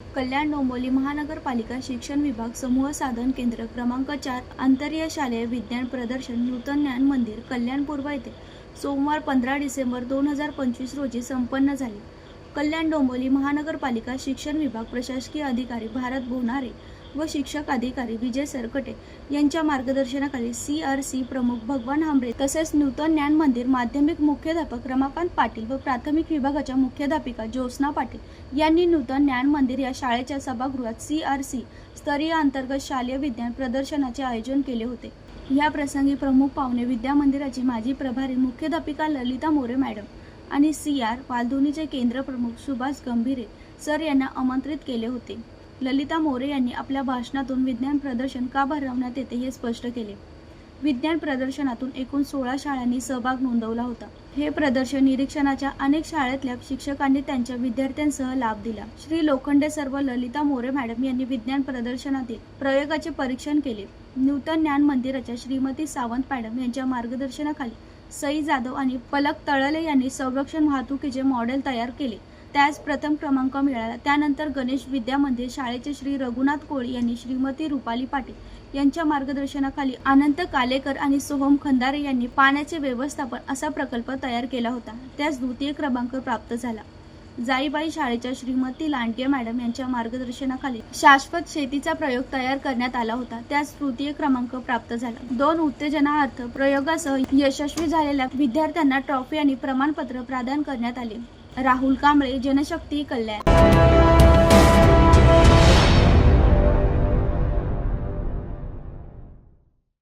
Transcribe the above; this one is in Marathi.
कल्याण डोंबिवली महानगरपालिका शिक्षण विभाग समूह साधन केंद्र क्रमांक 4 आंतरशालेय शालेय विज्ञान प्रदर्शन नूतन ज्ञान मंदिर कल्याण पूर्व येथे सोमवार 15 डिसेंबर 2025 रोजी संपन्न झाले। कल्याण डोंबिवली महानगरपालिका शिक्षण विभाग प्रशासकीय अधिकारी भारत बोनारे व शिक्षक अधिकारी विजय सरकटे यांच्या मार्गदर्शनाखाली CRC प्रमुख भगवान हांबरे तसेच नूतन ज्ञान मंदिर माध्यमिक मुख्याध्यापक रमाकांत पाटील व प्राथमिक विभागाच्या मुख्याध्यापिका ज्योत्स्ना पाटील यांनी नूतन ज्ञान मंदिर या शाळेच्या सभागृहात CRC स्तरीय अंतर्गत शालेय विज्ञान प्रदर्शनाचे आयोजन केले होते। या प्रसंगी प्रमुख पाहुणे विद्या मंदिराची माजी प्रभारी मुख्याध्यापिका ललिता मोरे मॅडम आणि CR वालधुनीचे केंद्र प्रमुख सुभाष गंभीरे सर यांना आमंत्रित केले होते। ललिता मोरे यांनी आपल्या भाषणातून विज्ञान प्रदर्शन का भरवण्यात येते हे स्पष्ट केले। विज्ञान प्रदर्शनातून एकूण 16 शाळांनी सहभाग नोंदवला होता। हे प्रदर्शन निरीक्षणाच्या अनेक शाळेतल्या शिक्षकांनी त्यांच्या विद्यार्थ्यांसह लाभ दिला। श्री लोखंडे सर व ललिता मोरे मॅडम यांनी विज्ञान प्रदर्शनातील प्रयोगाचे परीक्षण केले। नूतन ज्ञान मंदिराच्या श्रीमती सावंत मॅडम यांच्या मार्गदर्शनाखाली सई जाधव आणि पलक तळले यांनी संरक्षण वाहतुकीचे मॉडेल तयार केले, त्यास प्रथम क्रमांक मिळाला। त्यानंतर गणेश विद्या मंदिर शाळेचे श्री रघुनाथ कोळी यांनी श्रीमती रुपाली पाटील यांच्या मार्गदर्शनाखाली अनंत कालेकर आणि सोहम खंदारे यांनी पाण्याचे व्यवस्थापन असा प्रकल्प तयार केला होता, त्यास द्वितीय क्रमांक प्राप्त झाला। जाईबाई शाळेच्या श्रीमती लांडगे मॅडम यांच्या मार्गदर्शनाखाली शाश्वत शेतीचा प्रयोग तयार करण्यात आला होता, त्यास तृतीय क्रमांक प्राप्त झाला। 2 उत्तेजनार्थ प्रयोगासह यशस्वी झालेल्या विद्यार्थ्यांना ट्रॉफी आणि प्रमाणपत्र प्रदान करण्यात आले। राहुल कांबळे, जनशक्ती, कल्याण।